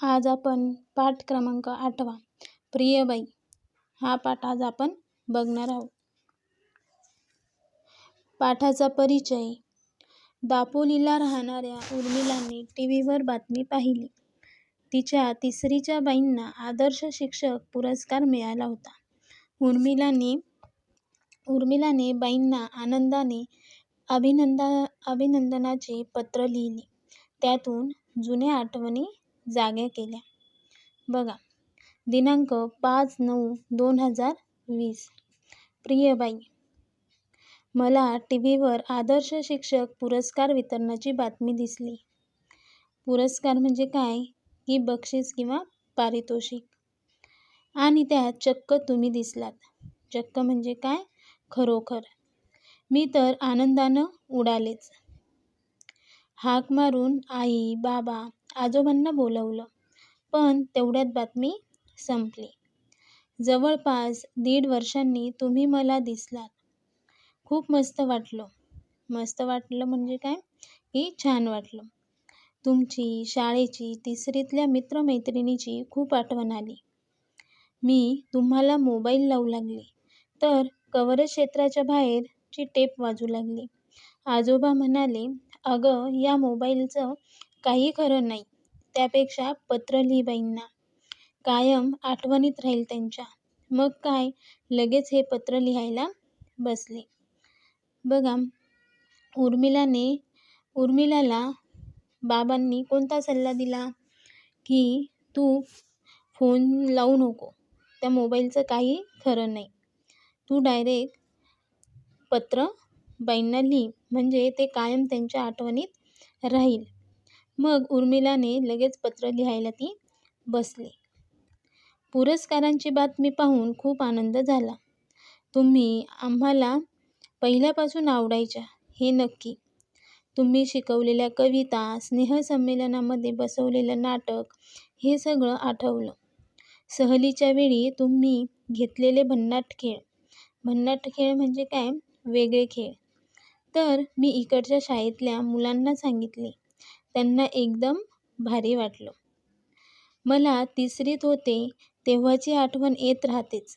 आज आपण पाठ क्रमांक 8वा प्रियबाई हा पाठ आज आपण बघणार आहोत. पाठाचा परिचय. दापोलीला राहणाऱ्या उर्मिलाने टीव्हीवर बातमी पाहिली. तिच्या तिसरीच्या बाईंना आदर्श शिक्षक पुरस्कार मिळाला होता. उर्मिलाने बाईंना आनंदाने अभिनंदनाचे पत्र लिहिले. त्यातून जुन्या आठवणी जाग्या केल्या. बघा, दिनांक 5/9/2020. प्रियबाई, मला टीव्हीवर आदर्श शिक्षक पुरस्कार वितरणाची बातमी दिसली. पुरस्कार म्हणजे काय की बक्षीस किंवा पारितोषिक. आणि त्यात चक्क तुम्ही दिसलात. चक्क म्हणजे काय? खरोखर. मी तर आनंदानं उडालेच. हाक मारून आई, बाबा, आजोबांना बोलवलं, पण तेवढ्यात बातमी संपली. जवळपास 1.5 वर्षांनी तुम्ही मला दिसलात. खूप मस्त वाटलं. मस्त वाटलं म्हणजे काय की छान वाटलं. तुमची, शाळेची, तिसरीतल्या मित्रमैत्रिणीची खूप आठवण आली. मी तुम्हाला मोबाईल लावू लागले तर कव्हरेज क्षेत्राच्या बाहेरची टेप वाजू लागली. आजोबा म्हणाले, अगं, या मोबाईलचं काही खरं नाही. त्यापेक्षा पत्र लिही बाईंना. कायम आठवणीत राहील त्यांच्या. मग काय, लगेच हे पत्र लिहायला बसले. बघा, उर्मिलाला बाबांनी कोणता सल्ला दिला की तू फोन लावू नको. त्या मोबाईलचं काही खरं नाही. तू डायरेक्ट पत्र बाईंना लिही, म्हणजे ते कायम त्यांच्या आठवणीत राहील. मग उर्मिलाने लगेच पत्र लिहायला ती बसली. पुरस्कारांची बातमी पाहून खूप आनंद झाला. तुम्ही आम्हाला पहिल्यापासून आवडायच्या हे नक्की. तुम्ही शिकवलेल्या कविता, स्नेहसंमेलनामध्ये बसवलेलं नाटक हे सगळं आठवलं. सहलीच्या वेळी तुम्ही घेतलेले भन्नाट खेळ. भन्नाट खेळ म्हणजे काय? वेगळे खेळ. तर मी इकडच्या शाळेतल्या मुलांना सांगितले. त्यांना एकदम भारी वाटलं. मला तिसरीत होते तेव्हाची आठवण येत राहतेच.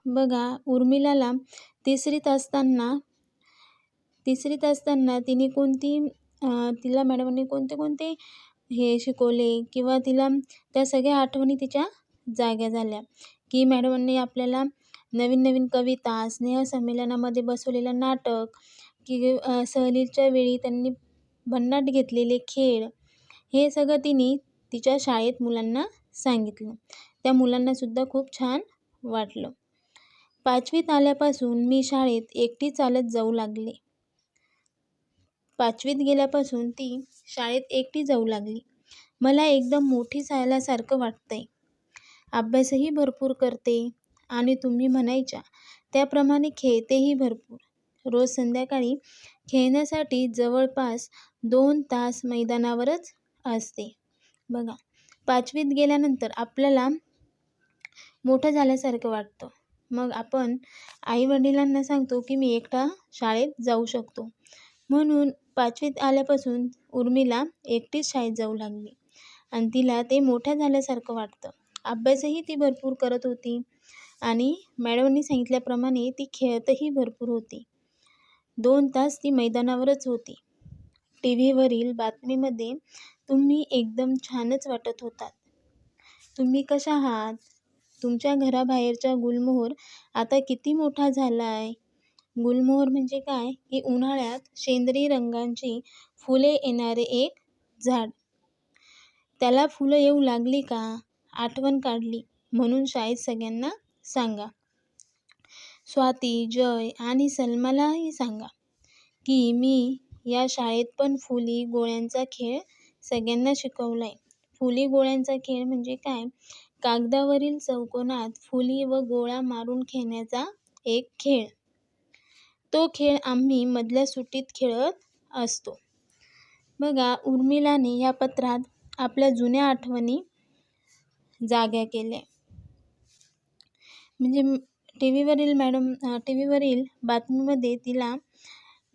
बघा, उर्मिलाला तिसरीत असताना तिला मॅडमने कोणते हे शिकवले किंवा तिला त्या सगळ्या आठवणी तिच्या जाग्या झाल्या की मॅडमांनी आपल्याला नवीन कविता, स्नेहसंमेलनामध्ये बसवलेलं नाटक की सहलीच्या वेळी त्यांनी भन्नाट घेतलेले खेळ, हे सगळं तिने तिच्या शाळेत मुलांना सांगितलं. त्या मुलांनासुद्धा खूप छान वाटलं. 5वीत आल्यापासून मी शाळेत एकटी चालत जाऊ लागले. 5वीत गेल्यापासून ती शाळेत एकटी जाऊ लागली. मला एकदम मोठी झाल्यासारखं वाटतंय. अभ्यासही भरपूर करते आणि तुम्ही म्हणायच्या त्याप्रमाणे खेळतेही भरपूर. रोज संध्याकाळी खेळण्यासाठी जवळपास 2 तास मैदानावरच असते. बघा, 5वीत गेल्यानंतर आपल्याला मोठं झाल्यासारखं वाटतं. मग आपण आईवडिलांना सांगतो की मी एकटा शाळेत जाऊ शकतो. म्हणून 5वीत आल्यापासून उर्मिला एकटीच शाळेत जाऊ लागली आणि तिला ते मोठ्या झाल्यासारखं वाटतं. अभ्यासही ती भरपूर करत होती आणि मॅडमनी सांगितल्याप्रमाणे ती खेळतही भरपूर होती. 2 तास ती मैदानावरच होती. टीव्हीवरील बातमीमध्ये तुम्ही एकदम छानच वाटत होतात. तुम्ही कशा आहात? तुमच्या घराबाहेरचा गुलमोहर आता किती मोठा झालाय. गुलमोहर म्हणजे काय की उन्हाळ्यात सेंद्रिय रंगाची फुले येणारे एक झाड. त्याला फुलं येऊ लागली का? आठवण काढली म्हणून शाळेत सगळ्यांना सांगा. स्वाती, जय आणि सलमालाही सांगा की मी या शाळेत पण फुली गोळ्यांचा खेळ सगळ्यांना शिकवलाय. फुली गोळ्यांचा खेळ म्हणजे काय? कागदावरील चौकोनात फुली व गोळा मारून खेळण्याचा एक खेळ. तो खेळ आम्ही मधल्या सुट्टीत खेळत असतो. बघा, उर्मिलाने या पत्रात आपल्या जुन्या आठवणी जाग्या केल्या. म्हणजे टीव्हीवरील बातमीमध्ये तिला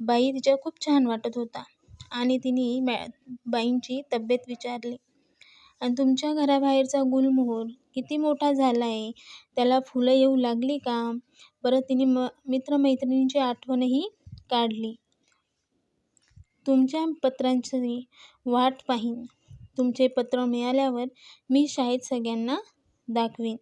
बाई तिच्या खूप छान वाटत होता आणि तिने बाईंची तब्येत विचारली. आणि तुमच्या घराबाहेरचा गुलमोहर किती मोठा झाला आहे, त्याला फुलं येऊ लागली का? परत तिने मित्रमैत्रिणींची आठवणही काढली. तुमच्या पत्रांची वाट पाहीन. तुमचे पत्र मिळाल्यावर मी शाळेत सगळ्यांना दाखवीन.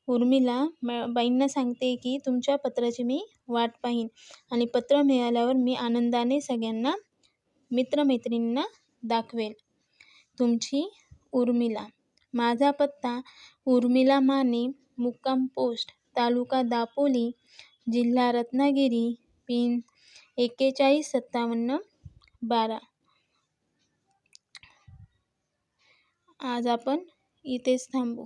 उर्मिला बाईंना सांगते की तुमच्या पत्राची मी वाट पाहीन आणि पत्र मिळाल्यावर मी आनंदाने सगळ्यांना मित्रमैत्रिणींना दाखवेल. तुमची उर्मिला. माझा पत्ता उर्मिला माने, मुक्काम पोस्ट, तालुका दापोली, जिल्हा रत्नागिरी, पिन 415712. आज आपण इथेच थांबू.